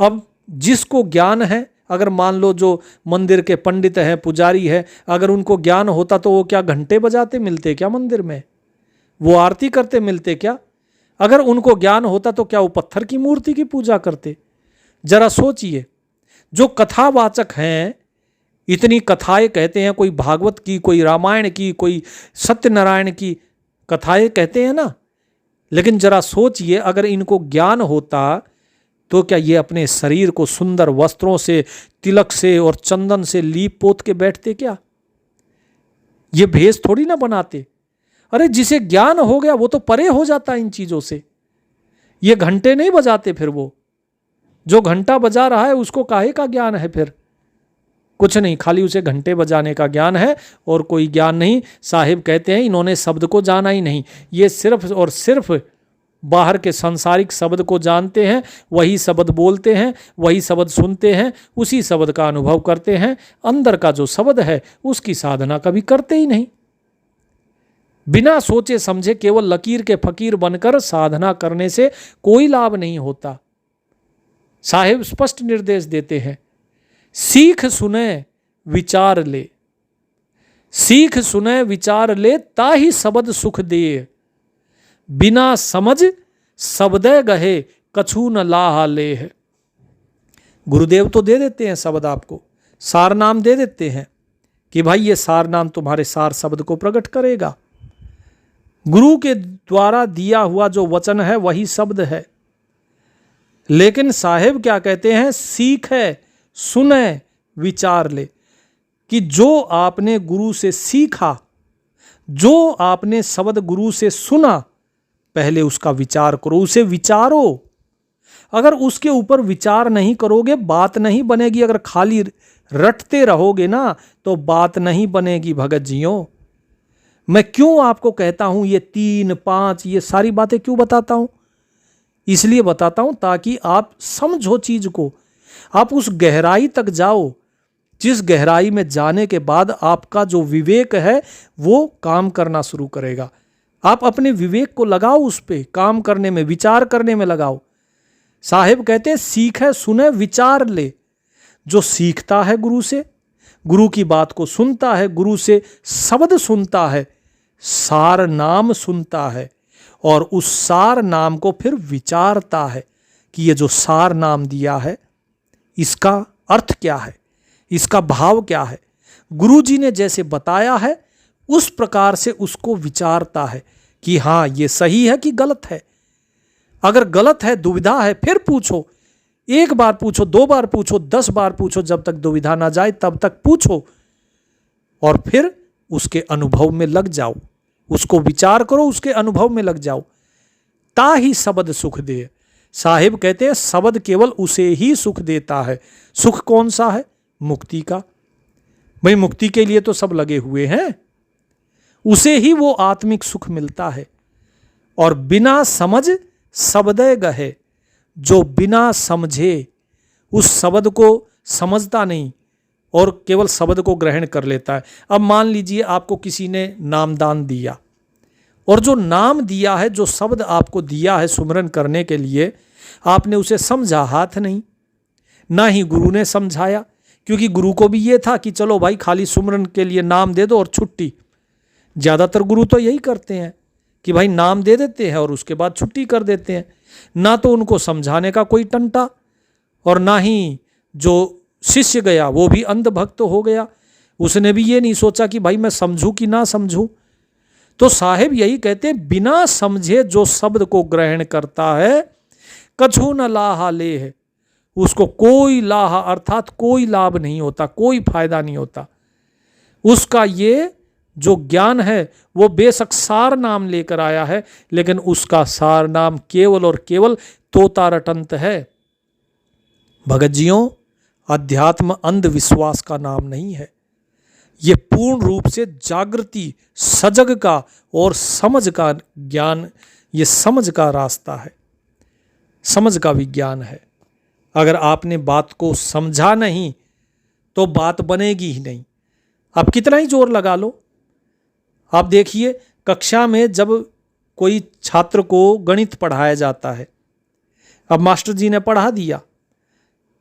S1: अब जिसको ज्ञान है, अगर मान लो जो मंदिर के पंडित हैं, पुजारी है, अगर उनको ज्ञान होता तो वो क्या घंटे बजाते मिलते क्या मंदिर में? वो आरती करते मिलते क्या? अगर उनको ज्ञान होता तो क्या वो पत्थर की मूर्ति की पूजा करते? जरा सोचिए, जो कथावाचक हैं, इतनी कथाएं कहते हैं, कोई भागवत की, कोई रामायण की, कोई सत्यनारायण की कथाएं कहते हैं ना, लेकिन जरा सोचिए अगर इनको ज्ञान होता तो क्या ये अपने शरीर को सुंदर वस्त्रों से, तिलक से और चंदन से लीप पोत के बैठते क्या? ये भेष थोड़ी ना बनाते। अरे जिसे ज्ञान हो गया वो तो परे हो जाता इन चीजों से। ये घंटे नहीं बजाते, फिर वो जो घंटा बजा रहा है उसको काहे का ज्ञान है? फिर कुछ नहीं, खाली उसे घंटे बजाने का ज्ञान है और कोई ज्ञान नहीं। साहिब कहते हैं इन्होंने शब्द को जाना ही नहीं, ये सिर्फ और सिर्फ बाहर के सांसारिक शब्द को जानते हैं, वही शब्द बोलते हैं, वही शब्द सुनते हैं, उसी शब्द का अनुभव करते हैं। अंदर का जो शब्द है उसकी साधना कभी करते ही नहीं। बिना सोचे समझे केवल लकीर के फकीर बनकर साधना करने से कोई लाभ नहीं होता। साहिब स्पष्ट निर्देश देते हैं, सीख सुने विचार ले, सीख सुने विचार ले, ताहि शब्द सुख दे, बिना समझ शब्दे गहे कछु न लाहा ले। गुरुदेव तो दे देते हैं शब्द, आपको सार नाम दे देते हैं कि भाई ये सार नाम तुम्हारे सार शब्द को प्रकट करेगा। गुरु के द्वारा दिया हुआ जो वचन है वही शब्द है। लेकिन साहिब क्या कहते हैं, सीखे सुने विचार ले, कि जो आपने गुरु से सीखा, जो आपने शब्द गुरु से सुना, पहले उसका विचार करो, उसे विचारो। अगर उसके ऊपर विचार नहीं करोगे बात नहीं बनेगी। अगर खाली रटते रहोगे ना तो बात नहीं बनेगी। भगत जियों, मैं क्यों आपको कहता हूं ये 3, 5 ये सारी बातें क्यों बताता हूं? इसलिए बताता हूं ताकि आप समझो चीज को, आप उस गहराई तक जाओ जिस गहराई में जाने के बाद आपका जो विवेक है वो काम करना शुरू करेगा। आप अपने विवेक को लगाओ, उस पे काम करने में, विचार करने में लगाओ। साहिब कहते हैं सीखे सुने विचार ले। जो सीखता है गुरु से, गुरु की बात को सुनता है, गुरु से शब्द सुनता है, सार नाम सुनता है और उस सार नाम को फिर विचारता है कि ये जो सार नाम दिया है इसका अर्थ क्या है, इसका भाव क्या है। गुरु जी ने जैसे बताया है उस प्रकार से उसको विचारता है कि हाँ ये सही है कि गलत है। अगर गलत है, दुविधा है, फिर पूछो। 1 बार पूछो, 2 बार पूछो, 10 बार पूछो, जब तक दुविधा ना जाए तब तक पूछो और फिर उसके अनुभव में लग जाओ। उसको विचार करो, उसके अनुभव में लग जाओ। ताहि शब्द सुख दे। साहिब कहते हैं शब्द केवल उसे ही सुख देता है। सुख कौन सा है? मुक्ति का। भाई मुक्ति के लिए तो सब लगे हुए हैं, उसे ही वो आत्मिक सुख मिलता है। और बिना समझ शब्दे गहे, जो बिना समझे उस शब्द को समझता नहीं और केवल शब्द को ग्रहण कर लेता है। अब मान लीजिए आपको किसी ने नामदान दिया और जो नाम दिया है, जो शब्द आपको दिया है सुमरन करने के लिए, आपने उसे समझा हाथ नहीं, ना ही गुरु ने समझाया, क्योंकि गुरु को भी ये था कि चलो भाई खाली सुमरन के लिए नाम दे दो और छुट्टी। ज़्यादातर गुरु तो यही करते हैं कि भाई नाम दे देते हैं और उसके बाद छुट्टी कर देते हैं। ना तो उनको समझाने का कोई टंटा और ना ही जो शिष्य गया वो भी अंधभक्त हो गया। उसने भी ये नहीं सोचा कि भाई मैं समझूं कि ना समझूं। तो साहिब यही कहते हैं बिना समझे जो शब्द को ग्रहण करता है कछु न लाहा ले है, उसको कोई लाहा अर्थात कोई लाभ नहीं होता, कोई फायदा नहीं होता। उसका ये जो ज्ञान है वो बेशक सार नाम लेकर आया है, लेकिन उसका सार नाम केवल और केवल तोता रटंत है। भगत जियों, अध्यात्म अंधविश्वास का नाम नहीं है। ये पूर्ण रूप से जागृति, सजग का और समझ का ज्ञान, ये समझ का रास्ता है, समझ का विज्ञान है। अगर आपने बात को समझा नहीं तो बात बनेगी ही नहीं। आप कितना ही जोर लगा लो। आप देखिए कक्षा में जब कोई छात्र को गणित पढ़ाया जाता है, अब मास्टर जी ने पढ़ा दिया,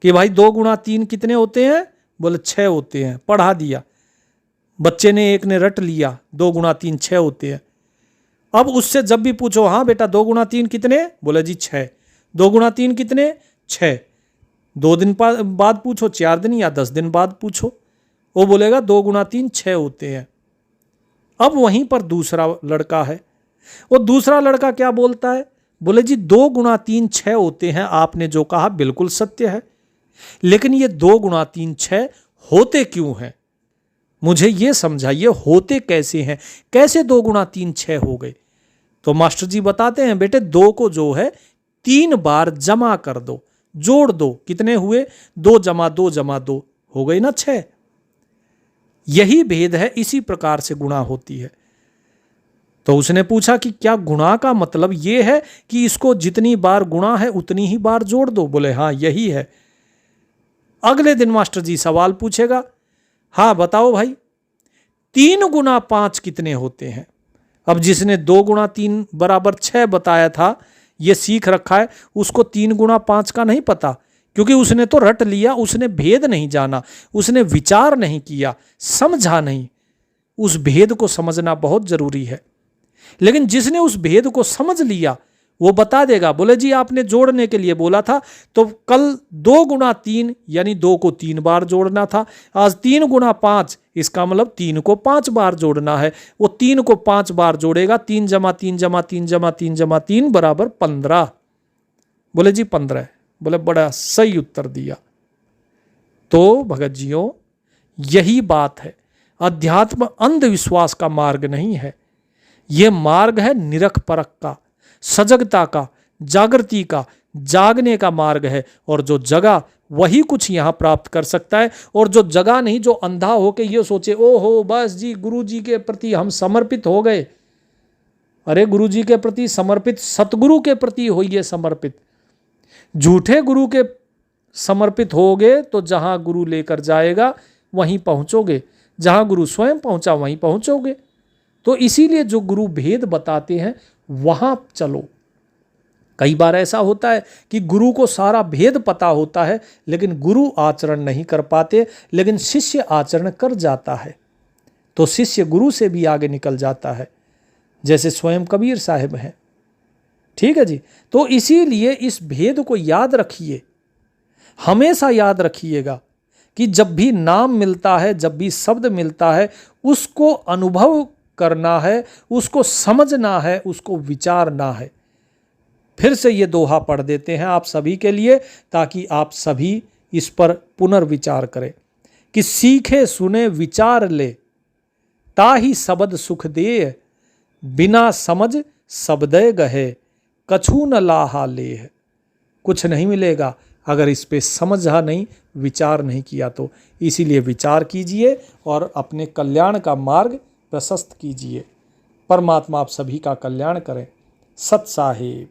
S1: कि भाई 2 गुणा 3 कितने होते हैं? बोले 6 होते हैं। पढ़ा दिया बच्चे ने, एक ने रट लिया 2 गुणा 3 6 होते हैं। अब उससे जब भी पूछो, हाँ बेटा 2 गुणा 3 कितने? बोले जी 6। 2 गुणा 3 कितने? 6। 2 दिन बाद पूछो, 4 दिन या 10 दिन बाद पूछो, वो बोलेगा 2 गुणा 3 6 होते हैं। अब वहीं पर दूसरा लड़का है, वो दूसरा लड़का क्या बोलता है? बोले जी 2 गुणा 3 6 होते हैं, आपने जो कहा बिल्कुल सत्य है, लेकिन ये 2 गुणा 3 6 होते क्यों हैं? मुझे ये समझाइए, होते कैसे हैं? कैसे 2 गुणा 3 6 हो गए? तो मास्टर जी बताते हैं, बेटे 2 को जो है 3 बार जमा कर दो, जोड़ दो। कितने हुए? 2 जमा 2 जमा 2 हो गई ना 6। यही भेद है, इसी प्रकार से गुणा होती है। तो उसने पूछा कि क्या गुणा का मतलब यह है कि इसको जितनी बार गुणा है उतनी ही बार जोड़ दो? बोले हाँ यही है। अगले दिन मास्टर जी सवाल पूछेगा, हाँ बताओ भाई 3 गुणा 5 कितने होते हैं? अब जिसने 2 गुणा 3 बराबर 6 बताया था, ये सीख रखा है, उसको 3 गुणा 5 का नहीं पता, क्योंकि उसने तो रट लिया, उसने भेद नहीं जाना, उसने विचार नहीं किया, समझा नहीं। उस भेद को समझना बहुत जरूरी है। लेकिन जिसने उस भेद को समझ लिया वो बता देगा। बोले जी आपने जोड़ने के लिए बोला था, तो कल 2 गुणा 3 यानी 2 को 3 बार जोड़ना था, आज 3 गुणा 5, इसका मतलब 3 को 5 बार जोड़ना है। वो 3 को 5 बार जोड़ेगा, 3 जमा 3 जमा 3 जमा 3 जमा 3 बराबर 15। बोले जी 15। बोले बड़ा सही उत्तर दिया। तो भगत जियों, यही बात है, अध्यात्म अंधविश्वास का मार्ग नहीं है, यह मार्ग है निरख परख का, सजगता का, जागृति का, जागने का मार्ग है। और जो जगा वही कुछ यहां प्राप्त कर सकता है, और जो जगा नहीं, जो अंधा होके ये सोचे ओहो बस जी गुरु जी के प्रति हम समर्पित हो गए। अरे गुरु जी के प्रति समर्पित, सतगुरु के प्रति होइए समर्पित। झूठे गुरु के समर्पित होगे तो जहां गुरु लेकर जाएगा वहीं पहुंचोगे, जहां गुरु स्वयं पहुंचा वहीं पहुंचोगे। तो इसीलिए जो गुरु भेद बताते हैं वहां चलो। कई बार ऐसा होता है कि गुरु को सारा भेद पता होता है, लेकिन गुरु आचरण नहीं कर पाते, लेकिन शिष्य आचरण कर जाता है, तो शिष्य गुरु से भी आगे निकल जाता है, जैसे स्वयं कबीर साहिब हैं। ठीक है जी। तो इसीलिए इस भेद को याद रखिए, हमेशा याद रखिएगा कि जब भी नाम मिलता है, जब भी शब्द मिलता है, उसको अनुभव करना है, उसको समझना है, उसको विचारना है। फिर से ये दोहा पढ़ देते हैं आप सभी के लिए, ताकि आप सभी इस पर पुनर्विचार करें कि सीखे सुने विचार ले, ताहि शब्द सुख दे, बिना समझ शब्दे गहे, कछु न लाहा लेह। कुछ नहीं मिलेगा अगर इस पे समझा नहीं, विचार नहीं किया तो। इसीलिए विचार कीजिए और अपने कल्याण का मार्ग प्रशस्त कीजिए। परमात्मा आप सभी का कल्याण करें। सत साहिब।